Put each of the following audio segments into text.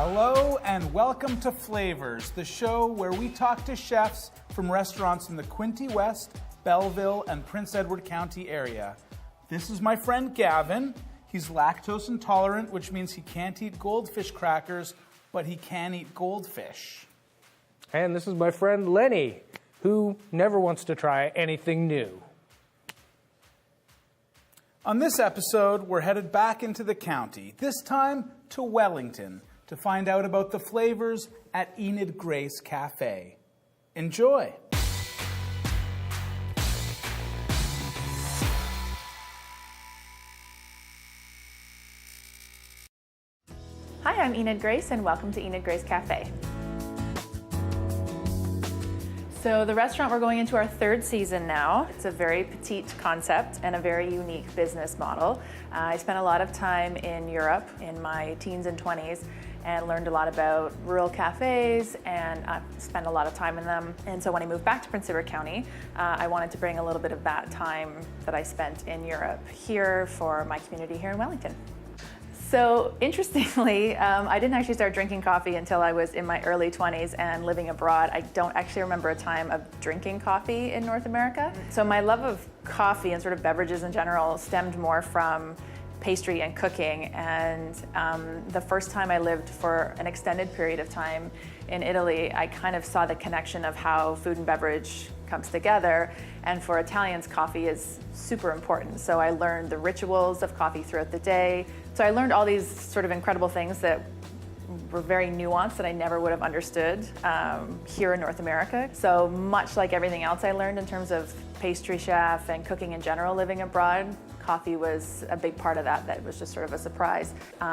Hello and welcome to Flavours, the show where we talk to chefs from restaurants in the Quinte West, Belleville, and Prince Edward County area. This is my friend Gavin. He's lactose intolerant, which means he can't eat goldfish crackers, but he can eat goldfish. And this is my friend Lenny, who never wants to try anything new. On this episode, we're headed back into the county, this time to Wellington, to find out about the flavors at Enid Grace Cafe. Enjoy! Hi, I'm Enid Grace, and welcome to Enid Grace Cafe. So the restaurant, we're going into our third season now. It's a very petite concept and a very unique business model. I spent a lot of time in Europe in my teens and 20s and learned a lot about rural cafes, and spent a lot of time in them. And so when I moved back to Prince Edward County, I wanted to bring a little bit of that time that I spent in Europe here for my community here in Wellington. So interestingly, I didn't actually start drinking coffee until I was in my early 20s and living abroad. I don't actually remember a time of drinking coffee in North America. So my love of coffee and sort of beverages in general stemmed more from pastry and cooking. And the first time I lived for an extended period of time in Italy, I kind of saw the connection of how food and beverage comes together. And for Italians, coffee is super important. So I learned the rituals of coffee throughout the day. So I learned all these sort of incredible things that were very nuanced that I never would have understood here in North America. So much like everything else I learned in terms of pastry chef and cooking in general living abroad, coffee was a big part of that. That was just sort of a surprise.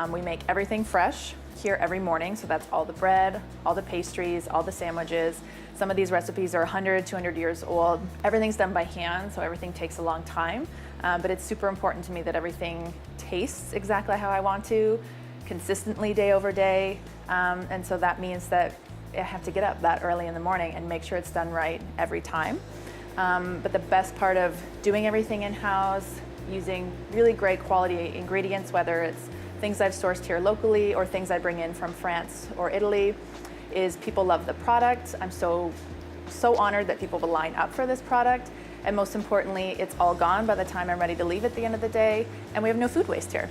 We make everything fresh here every morning. So that's all the bread, all the pastries, all the sandwiches. Some of these recipes are 100, 200 years old. Everything's done by hand, so everything takes a long time. But it's super important to me that everything tastes exactly how I want to, consistently day over day. And so that means that I have to get up that early in the morning and make sure it's done right every time. But the best part of doing everything in-house, using really great quality ingredients, whether it's things I've sourced here locally or things I bring in from France or Italy, is people love the product. I'm so honored that people will line up for this product. And most importantly, it's all gone by the time I'm ready to leave at the end of the day, and we have no food waste here.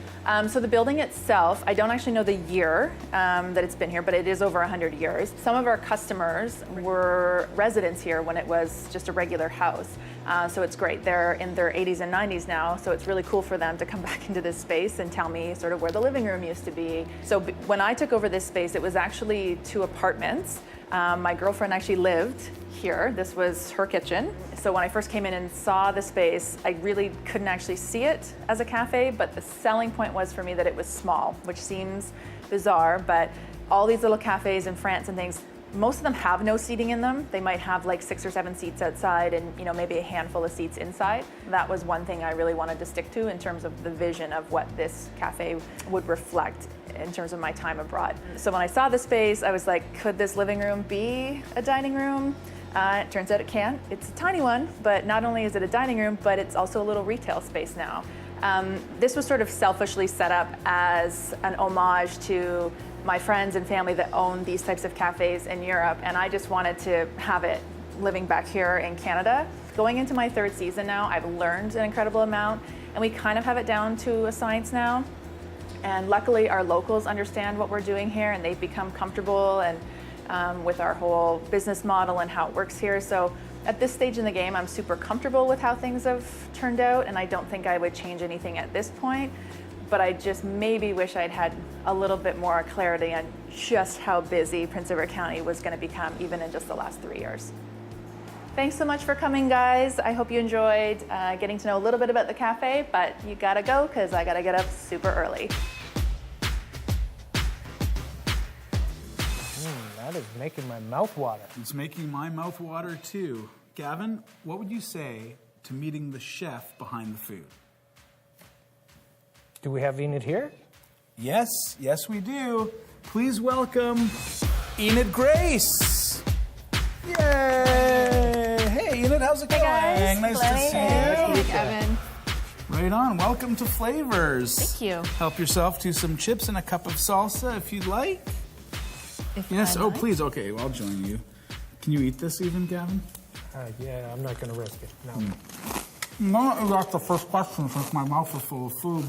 So the building itself, I don't actually know the year that it's been here, but it is over 100 years. Some of our customers were residents here when it was just a regular house. So it's great. They're in their 80s and 90s now, so it's really cool for them to come back into this space and tell me sort of where the living room used to be. So when I took over this space, it was actually 2 apartments. My girlfriend actually lived here. This was her kitchen. So when I first came in and saw the space, I really couldn't actually see it as a cafe, but the selling point was for me that it was small, which seems bizarre, but all these little cafes in France and things, most of them have no seating in them. They might have like 6 or 7 seats outside and maybe a handful of seats inside. That was one thing I really wanted to stick to in terms of the vision of what this cafe would reflect in terms of my time abroad. So when I saw the space, I was like, could this living room be a dining room? It turns out it can. It's a tiny one, but not only is it a dining room, but it's also a little retail space now. This was sort of selfishly set up as an homage to my friends and family that own these types of cafes in Europe, and I just wanted to have it living back here in Canada. Going into my 3rd season now, I've learned an incredible amount, and we kind of have it down to a science now. And luckily, our locals understand what we're doing here, and they've become comfortable and with our whole business model and how it works here. So at this stage in the game, I'm super comfortable with how things have turned out, and I don't think I would change anything at this point. But I just maybe wish I'd had a little bit more clarity on just how busy Prince Edward County was going to become even in just the last 3 years. Thanks so much for coming, guys. I hope you enjoyed getting to know a little bit about the cafe, but you gotta go because I gotta get up super early. That is making my mouth water. It's making my mouth water too. Gavin, what would you say to meeting the chef behind the food? Do we have Enid here? Yes, we do. Please welcome Enid Grace. Yay! Hey, Enid, how's it going? Hey guys. Nice to see you. Hey, Kevin. Right on. Welcome to Flavours. Thank you. Help yourself to some chips and a cup of salsa if you'd like. Yes. I Oh, might. please. Okay, well, I'll join you. Can you eat this even, Gavin? Yeah, I'm not going to risk it. No. No, that's the first question since my mouth is full of food.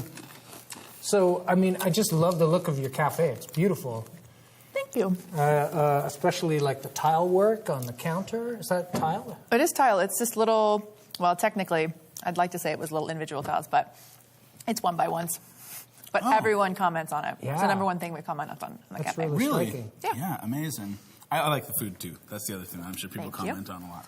So, I mean, I just love the look of your cafe. It's beautiful. Thank you. Especially like the tile work on the counter. Is that tile? It is tile. It's just little, well, technically, I'd like to say it was little individual tiles, but it's 1x1s. But everyone comments on it. Yeah. It's the number one thing we comment on in the That's cafe. really Really? striking. Yeah. Amazing. I like the food too. That's the other thing I'm sure people Thank you. comment on a lot.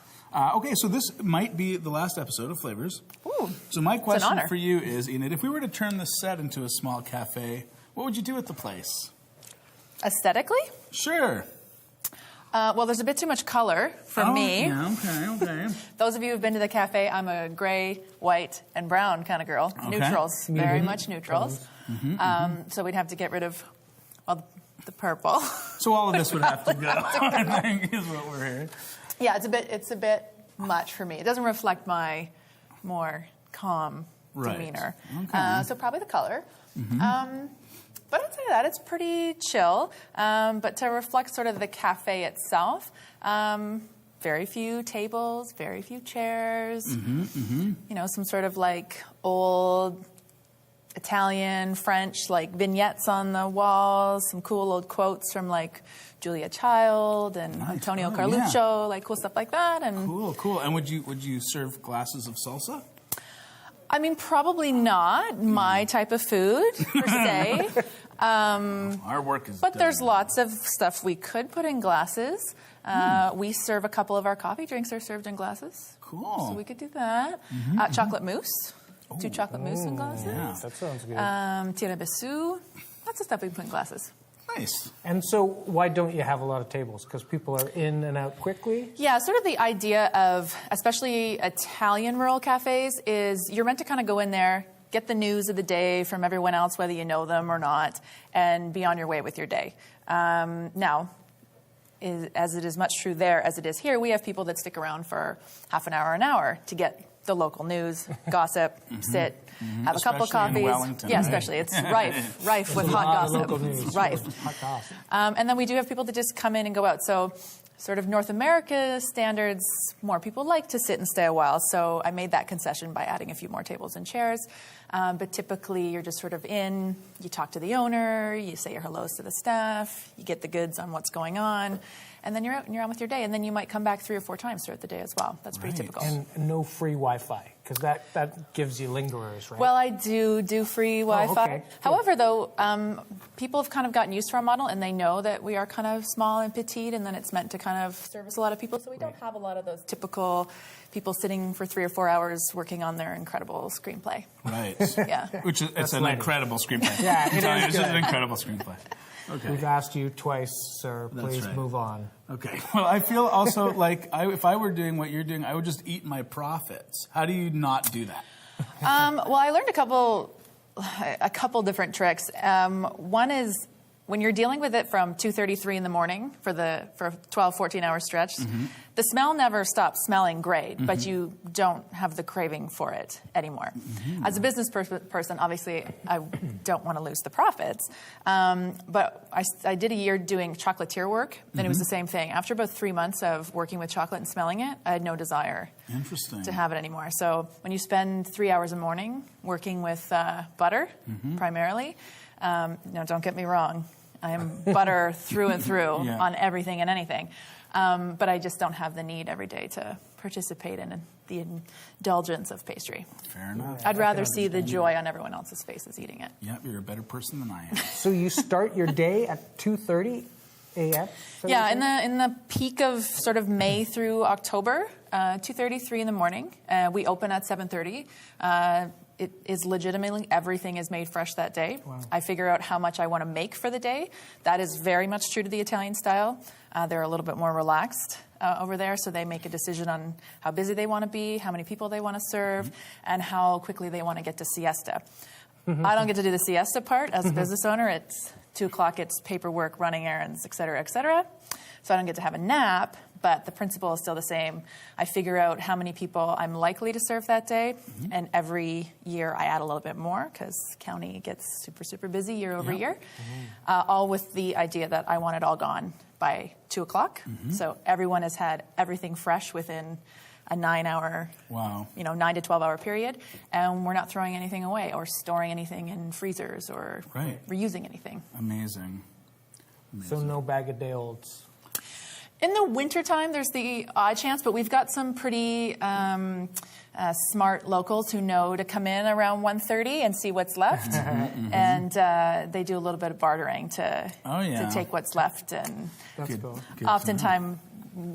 Okay, so this might be the last episode of Flavors. Ooh, So my question honor. for you is, Enid, if we were to turn this set into a small cafe, what would you do with the place? aesthetically? Sure. Well, there's a bit too much color for me. Yeah, okay. Those of you who've been to the cafe, I'm a gray, white, and brown kind of girl. Okay. Neutrals, very much neutrals. So we'd have to get rid of, well, the purple. So all of this would have to go, I think, is what we're hearing. Yeah, it's a bit much for me. It doesn't reflect my more calm demeanor. Okay. So probably the color. But I'd say that it's pretty chill. But to reflect sort of the cafe itself, very few tables, very few chairs. You know, some sort of like old Italian, French, like vignettes on the walls, some cool old quotes from like Julia Child and Antonio Carluccio, like cool stuff like that. And Cool. And would you serve glasses of salsa? I mean, probably not my type of food per se. Our work is But done. there's lots of stuff we could put in glasses. We serve a couple of our coffee drinks are served in glasses. Cool. So we could do that. Chocolate mousse. 2 chocolate mousse in glasses. Yeah. That sounds good. Tiramisu. Lots of stuff we can put in glasses. Nice. And so why don't you have a lot of tables? Because people are in and out quickly? Yeah, sort of the idea of, especially Italian rural cafes, is you're meant to kind of go in there, get the news of the day from everyone else, whether you know them or not, and be on your way with your day. Now, as it is much true there as it is here, we have people that stick around for half an hour, an hour to get the local news, gossip, sit, have a couple Especially in coffees. Wellington, Yeah, right? especially. It's rife with hot lot of gossip. local news. Rife. Hot gossip. And then we do have people that just come in and go out. So sort of North America standards, more people like to sit and stay a while. So I made that concession by adding a few more tables and chairs. But typically you're just sort of in, you talk to the owner, you say your hellos to the staff, you get the goods on what's going on, and then you're out and you're on with your day. And then you might come back 3 or 4 times throughout the day as well. That's pretty Right. typical. And no free Wi-Fi, because that gives you lingerers, right? Well, I do free Wi-Fi. okay. Good. However, though, people have kind of gotten used to our model, and they know that we are kind of small and petite, and then it's meant to kind of service a lot of people. So we don't have a lot of those typical people sitting for 3 or 4 hours working on their incredible screenplay. Right. Yeah. Which is, it's an Lenny. incredible screenplay. Yeah, it I'm is It's good. an incredible screenplay. Okay. We've asked you twice, sir. That's Please right. move on. Okay. Well, I feel also like if I were doing what you're doing, I would just eat my profits. How do you not do that? Well, I learned a couple different tricks. One is when you're dealing with it from 2:33 in the morning for a 12, 14-hour stretch, the smell never stops smelling great, but you don't have the craving for it anymore. As a business person, obviously, I don't want to lose the profits. But I did a year doing chocolatier work, and it was the same thing. After about 3 months of working with chocolate and smelling it, I had no desire Interesting. to have it anymore. So when you spend 3 hours a morning working with butter, primarily, no, don't get me wrong, I am butter through and through Yeah. on everything and anything. But I just don't have the need every day to participate in the indulgence of pastry. Fair enough. I'd rather see the joy on everyone else's faces eating it. Yep, you're a better person than I am. So you start your day at 2:30 a.m.? Yeah, in the peak of sort of May through October, 2:33 in the morning. We open at 7:30. It is legitimately everything is made fresh that day. Wow. I figure out how much I want to make for the day. That is very much true to the Italian style. They're a little bit more relaxed over there, so they make a decision on how busy they want to be, how many people they want to serve, and how quickly they want to get to siesta. I don't get to do the siesta part as a business owner. It's 2 o'clock, it's paperwork, running errands, et cetera, et cetera. So I don't get to have a nap. but the principle is still the same. I figure out how many people I'm likely to serve that day, and every year I add a little bit more because county gets super, super busy year over year, all with the idea that I want it all gone by 2 o'clock. So everyone has had everything fresh within a 9-hour, 9 to 12-hour period, and we're not throwing anything away or storing anything in freezers or reusing anything. Amazing. So no bag-a-day-olds. In the wintertime, there's the odd chance, but we've got some pretty smart locals who know to come in around 1:30 and see what's left, and they do a little bit of bartering to take what's left. And That's cool. oftentimes,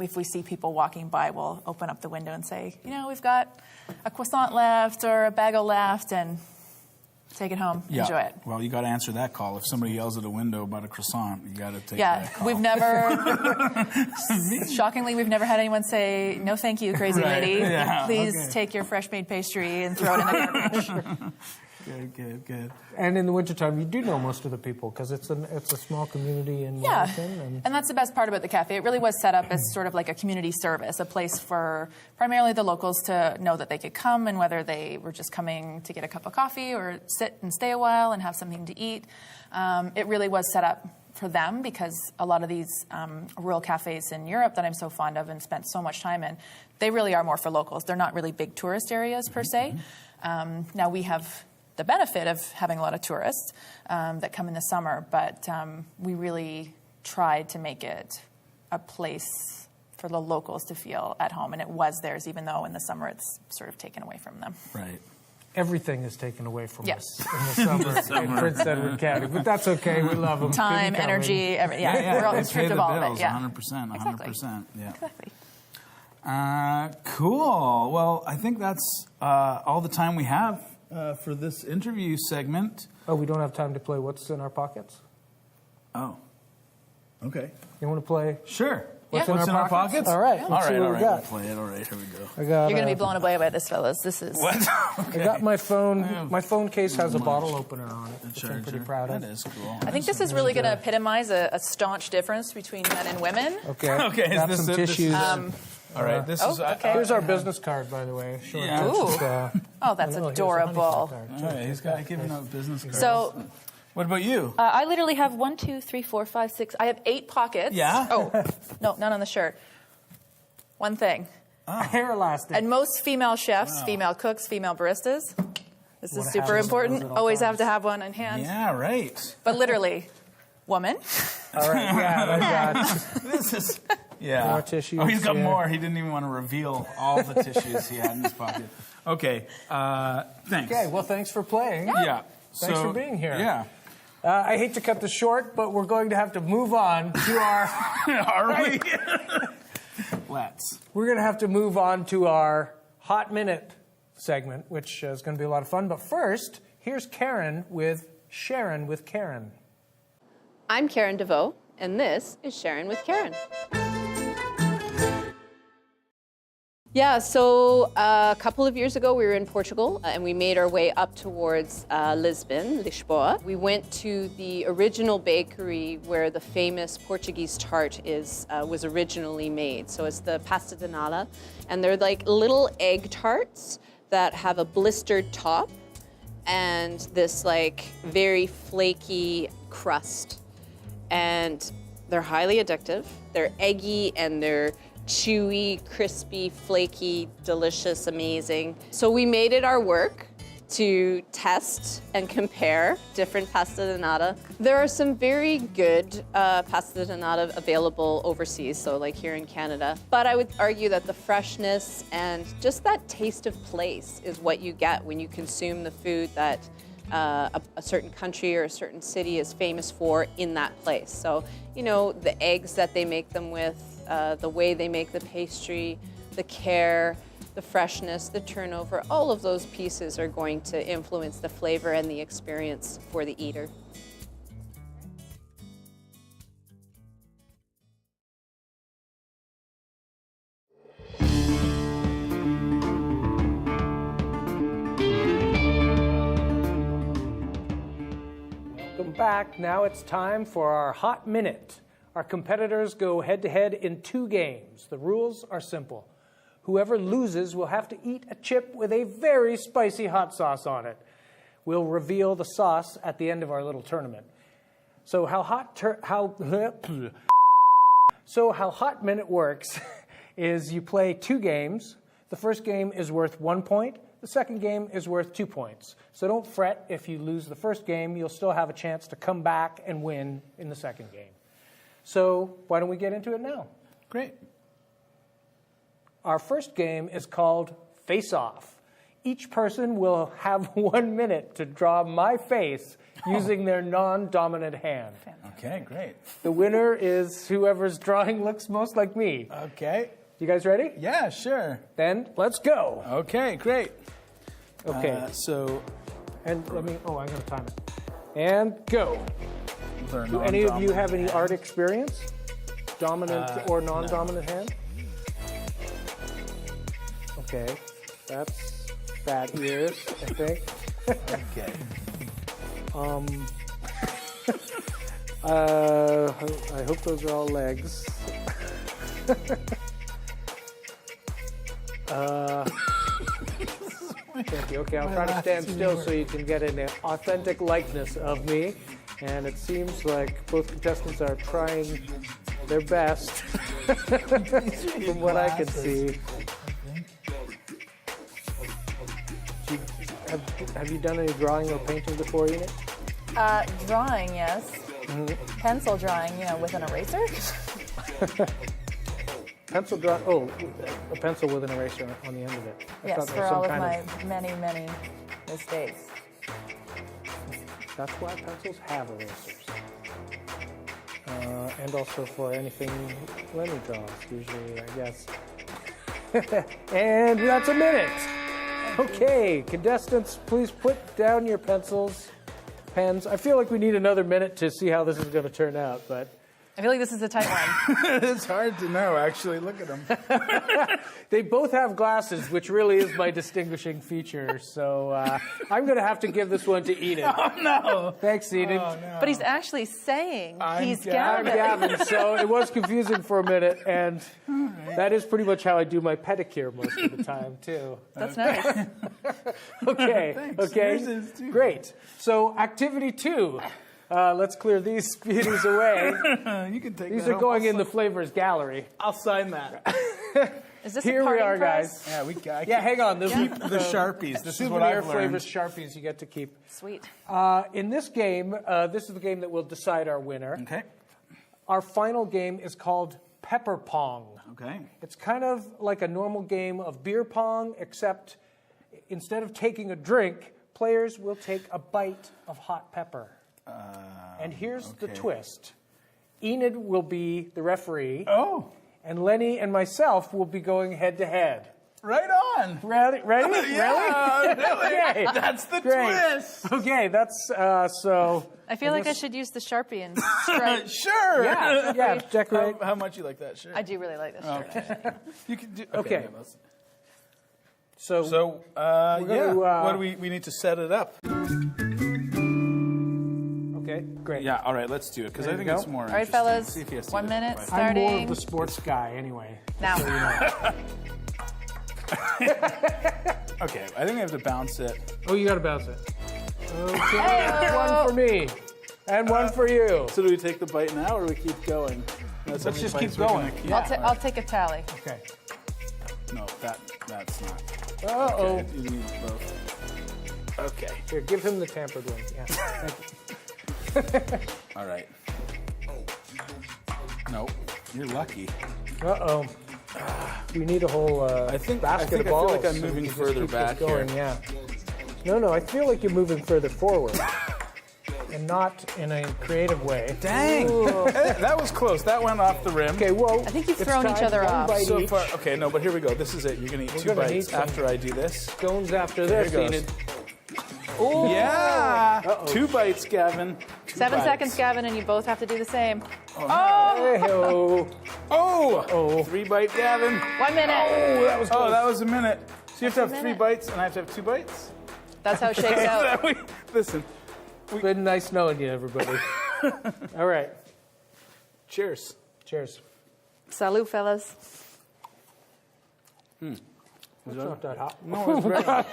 if we see people walking by, we'll open up the window and say, we've got a croissant left or a bagel left, and take it home. Enjoy it. Well, you got to answer that call. If somebody yells at a window about a croissant, you got to take that call. We've never, shockingly, we've never had anyone say, no thank you, crazy lady. Please take your fresh-made pastry and throw it in the garbage. Good. And in the wintertime, you do know most of the people because it's a small community in Wellington. And that's the best part about the cafe. It really was set up as sort of like a community service, a place for primarily the locals to know that they could come, and whether they were just coming to get a cup of coffee or sit and stay a while and have something to eat. It really was set up for them because a lot of these rural cafes in Europe that I'm so fond of and spent so much time in, they really are more for locals. They're not really big tourist areas per se. Now we have the benefit of having a lot of tourists that come in the summer, but we really tried to make it a place for the locals to feel at home, and it was theirs, even though in the summer it's sort of taken away from them. Right. Everything is taken away from us in the summer in Prince Edward County, but that's okay. We love them. Time, energy, we're all stripped of all of it. 100%, 100%. Exactly. Cool. Well, I think that's all the time we have for this interview segment. Oh, we don't have time to play What's in Our Pockets? Oh. Okay. You want to play? Sure. What's in our pockets? All right. All right. We'll play it. All right, here we go. You're going to be blown away by this, fellas. This is... What? I got my phone. My phone case has a bottle opener on it, which I'm pretty proud of. That is cool. I think this is really going to epitomize a staunch difference between men and women. Okay. Okay. Got some tissues. All right. This is. Here's our business card, by the way. Sure. Yeah. Oh, that's adorable. All right. He's got giving out business cards. So... What about you? I literally have 1, 2, 3, 4, 5, 6. I have 8 pockets. Yeah? Oh, no, none on the shirt. One thing. Hair elastic. And most female chefs, female cooks, female baristas, this is super important. Always have to have one on hand. Yeah, right. But literally, woman. All right, yeah, that's This is... Yeah. More tissues. Oh, he's got more. He didn't even want to reveal all the tissues he had in his pocket. Okay. Thanks. Okay, well, thanks for playing. Yeah. Thanks for being here. Yeah. I hate to cut this short, but we're going to have to move on to our... Are we? Let's. We're going to have to move on to our Hot Minute segment, which is going to be a lot of fun. But first, here's Karen with Sharon with Karen. I'm Karen DeVoe, and this is Sharon with Karen. Yeah, so a couple of years ago we were in Portugal and we made our way up towards Lisbon, Lisboa. We went to the original bakery where the famous Portuguese tart was originally made. So it's the pasta de nata, and they're like little egg tarts that have a blistered top and this like very flaky crust. And they're highly addictive. They're eggy and they're chewy, crispy, flaky, delicious, amazing. So we made it our work to test and compare different pasta de nata. There are some very good pasta de nata available overseas, so like here in Canada. But I would argue that the freshness and just that taste of place is what you get when you consume the food that a certain country or a certain city is famous for in that place. So, you know, the eggs that they make them with, the way they make the pastry, the care, the freshness, the turnover, all of those pieces are going to influence the flavor and the experience for the eater. Welcome back. Now it's time for our Hot Minute. Our competitors go head-to-head in 2 games. The rules are simple. Whoever loses will have to eat a chip with a very spicy hot sauce on it. We'll reveal the sauce at the end of our little tournament. So how Hot Minute works is you play 2 games. The first game is worth 1 point. The second game is worth 2 points. So don't fret if you lose the first game. You'll still have a chance to come back and win in the second game. So why don't we get into it now? Great. Our first game is called Face Off. Each person will have 1 minute to draw my face using their non-dominant hand. Okay, great. The winner is whoever's drawing looks most like me. Okay. You guys ready? Yeah, sure. Then let's go. Okay, great. Okay. And I'm going to time it. And go. Do any of you have any art experience? Dominant or non-dominant hand? Okay. That's bad ears, I think. Okay. I hope those are all legs. Thank you. Okay, I'll try to stand still so you can get an authentic likeness of me. And it seems like both contestants are trying their best from what I can see. Have you done any drawing or painting before, Enid? Drawing, yes. Pencil drawing, with an eraser. Pencil draw. Oh, a pencil with an eraser on the end of it. Yes, for all of my many, many mistakes. That's why pencils have erasers. And also for anything Lenny draws, usually, I guess. And that's a minute. Okay, contestants, please put down your pencils, pens. I feel like we need another minute to see how this is going to turn out, but I feel like this is a tight one. It's hard to know, actually. Look at them. they both have glasses, which really is my distinguishing feature. So I'm going to have to give this one to Enid. Oh, no. Thanks, Enid. Oh, no. But he's actually saying he's I'm Gavin. Gavin, so it was confusing for a minute, and that is pretty much how I do my pedicure most of the time, too. That's nice. Okay, Thanks. okay, Yours is, too. Great. So activity 2. Let's clear these beauties away. You can take These that are home. going in the Flavors gallery. I'll sign that. Is this Here a we parting are, prize? guys. Yeah, Yeah, hang on. the Sharpies. This is what Souvenir I've learned. Flavors Sharpies you get to keep. Sweet. In this game, this is the game that will decide our winner. Okay. Our final game is called Pepper Pong. Okay. It's kind of like a normal game of beer pong, except instead of taking a drink, players will take a bite of hot pepper. And here's the twist. Enid will be the referee. Oh, And Lenny and myself will be going head to head. right on. Ready? Yeah, Really? really. Okay. That's the Great. twist. Okay, that's so. I feel like I should use the Sharpie and stripe. Sure. Yeah, decorate. How much you like that shirt? I do really like this shirt. Okay. You can do. Okay. yeah, let's- So, So, We're gonna, what do we need to set it up? okay, great. Yeah, all right, let's do it, because I There think you it's go. more All right, interesting. fellas. See if he has to 1 do it minute, by- I'm more starting of the sports guy anyway. now. Okay, I think we have to bounce it. Oh, you got to bounce it. Okay, one for me, and one for you. So do we take the bite now, or do we keep going? That's how Let's many just bites keep we're gonna going. keep. I'll take a tally. Okay. No, that's not. Uh-oh. Okay, you need both. Okay. Here, give him the tampered one. Yeah. Thank you. All right. Nope. You're lucky. Uh-oh. We need a whole basket of I balls. feel like I'm so we moving can just further keep this back going. here. Yeah. No, I feel like you're moving further forward. And not in a creative way. Dang. That was close. That went off the rim. Okay, whoa. I think you've it's thrown each time, other one off. bite So each. far. Okay, no, but here we go. This is it. You're going to eat We're 2 gonna need bites some after I do this. Scones after There this, it goes. Enid. Yeah. 2 bites, Gavin. 7 bites. seconds, Gavin, and you both have to do the same. Hey-ho. Oh. 3 bite, Gavin. 1 minute. Oh, that was a minute. So you have to have 3 bites, and I have to have 2 bites? That's how it shakes out. Listen. Been nice knowing you, everybody. All right. Cheers. Cheers. Salud, fellas. It's not that hot. No, it's very hot.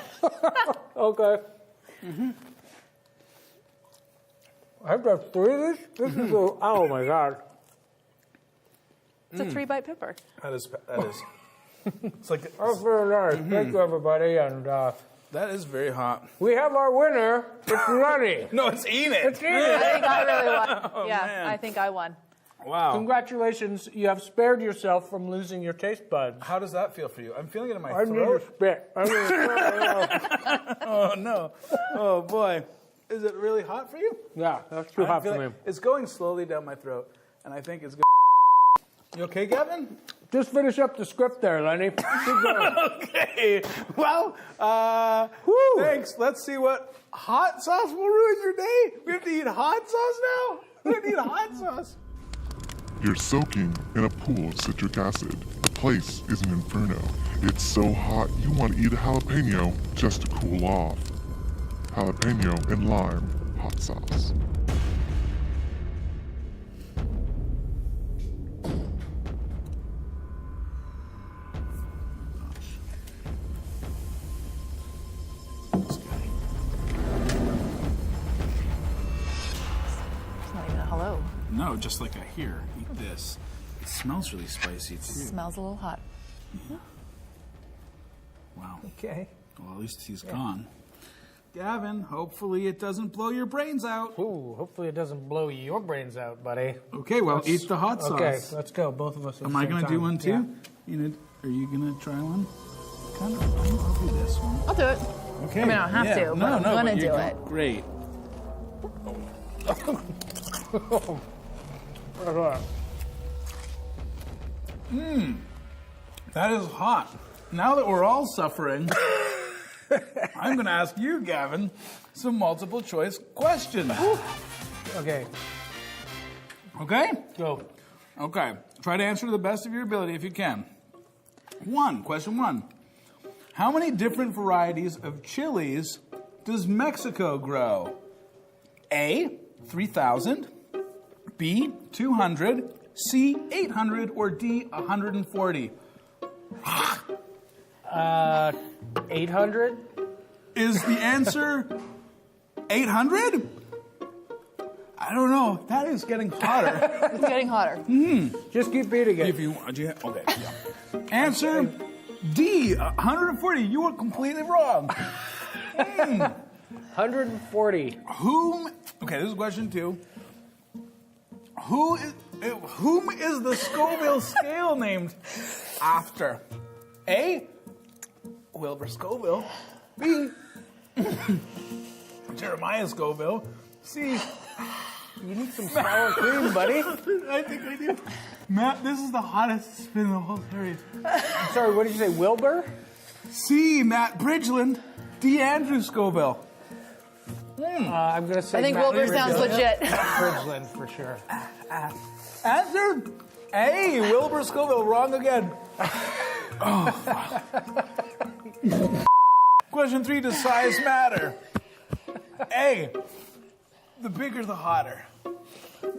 Okay. I've got 3 of these. This is oh my God. It's a 3-bite pepper. That is. It's like That's very nice. Thank you, everybody. And that is very hot. we have our winner. It's Lenny. No, it's Enid. It's Enid. I think I really won. Yeah, man. I think I won. Wow. Congratulations. You have spared yourself from losing your taste buds. How does that feel for you? I'm feeling it in my I need to throat. spit. I need to spit. Oh no. Oh boy. Is it really hot for you? Yeah, that's too I'm hot for feeling- me. It's going slowly down my throat, and I think it's good. You okay, Gavin? Just finish up the script there, Lenny. Keep going. Okay. Well, thanks. Let's see what hot sauce will ruin your day. We have to eat hot sauce now? We have to eat hot sauce. You're soaking in a pool of citric acid. The place is an inferno. It's so hot you want to eat a jalapeno just to cool off. Jalapeno and lime hot sauce. It's not even a hello. No, just like I hear. Eat this. It smells really spicy too. Smells a little hot. Wow. Okay. Well, at least he's gone. Gavin, hopefully it doesn't blow your brains out. Ooh, hopefully it doesn't blow your brains out, buddy. Okay, well, eat the hot sauce. Okay, let's go. Both of us. Am I going to do one too? Enid, are you going to try one? Kind of. I'll do this one. I'll do it. Okay. I mean, I don't have to, but I'm gonna but you're do it. Great. That is hot. Now that we're all suffering, I'm going to ask you, Gavin, some multiple choice questions. Okay, Okay? go. Okay. Try to answer to the best of your ability if you can. Question one. How many different varieties of chilies does Mexico grow? A, 3,000, B, 200, C, 800, or D, 140? 800? Is the answer 800? I don't know. That is getting hotter. It's getting hotter. Just keep beating it. If you do you, okay. Yeah. Answer D, 140. You were completely wrong. 140. Okay, this is question 2. Whom is the Scoville scale named after? A, Wilbur Scoville. B, Jeremiah Scoville. C, You need some sour cream, buddy. I think I do. Matt, this is the hottest spin in the whole series. I'm sorry, what did you say, Wilbur? C, Matt Bridgeland. D, Andrew Scoville. I'm going to say I think Matt Wilbur sounds Bridgeland. legit. Bridgeland, for sure. Answer A, Wilbur Scoville. Wrong again. Question 3, does size matter? A, the bigger the hotter.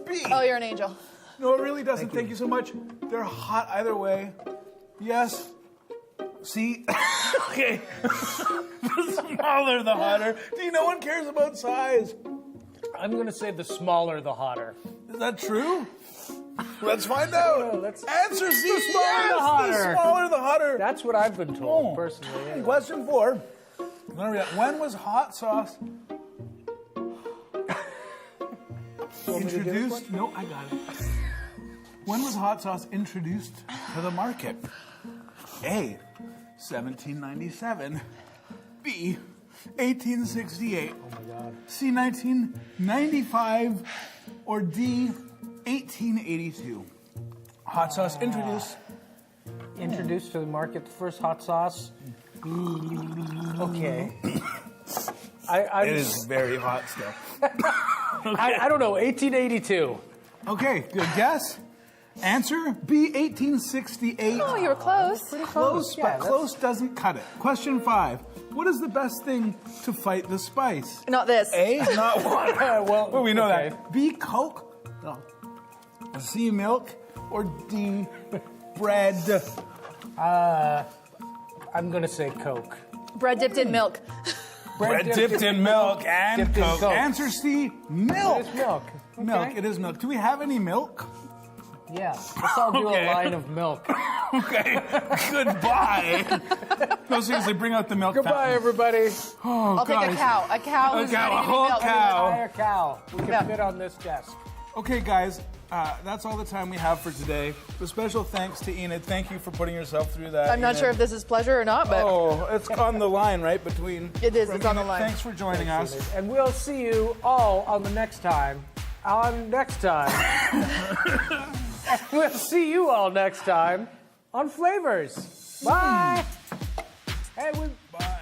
B, Oh, you're an angel. no, it really doesn't. Thank you so much. They're hot either way. Yes. C, okay. The smaller the hotter. D, no one cares about size. I'm going to say the smaller the hotter. Is that true? Let's find out. No, let's- Answer C. The smaller yes, the hotter. The smaller the hotter. That's what I've been told, personally. Anyway. Question 4. When was hot sauce introduced? No, I got it. When was hot sauce introduced to the market? A, 1797. B, 1868. Oh my God. C, 1995. Or D, 1882. Hot sauce introduced. Introduced to the market, the first hot sauce. Okay. It is very hot still. I don't know, 1882. Okay, good guess. Answer B, 1868. Oh, you were close. Close, Yeah, but that's- close doesn't cut it. Question 5. What is the best thing to fight the spice? Not this. A, not water. Well, we know okay. that. B, Coke. No. C, milk, or D, bread? I'm going to say Coke. Bread dipped in milk. Bread dipped in milk and dipped in Coke. Coke. Answer C, milk. It's milk. Okay. Milk, it is milk. Do we have any milk? Yeah. Let's all do Okay. a line of milk. Okay, goodbye. No, seriously, bring out the milk Goodbye, fountain. everybody. Oh, I'll take a guys. cow. A cow A who's cow, ready a to be whole milked. cow. Entire cow. We can Yeah. fit on this desk. Okay, guys, that's all the time we have for today. A special thanks to Enid. Thank you for putting yourself through that. I'm not Enid. sure if this is pleasure or not, but Oh, it's on the line, right? Between. It is, it's on the line. Thanks for joining us. And we'll see you all on the next time. We'll see you all next time on Flavors. Bye. Hey, Bye.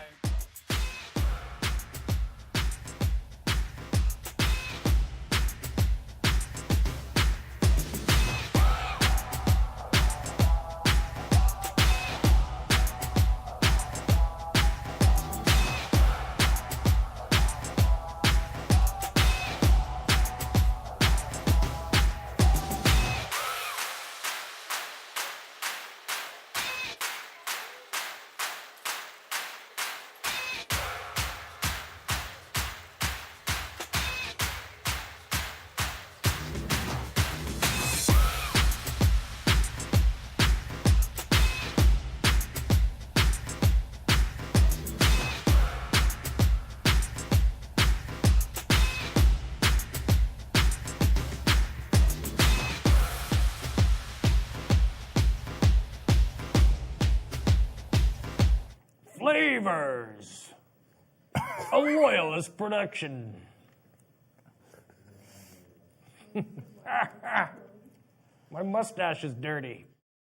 Flavors. A Loyalist production. My mustache is dirty.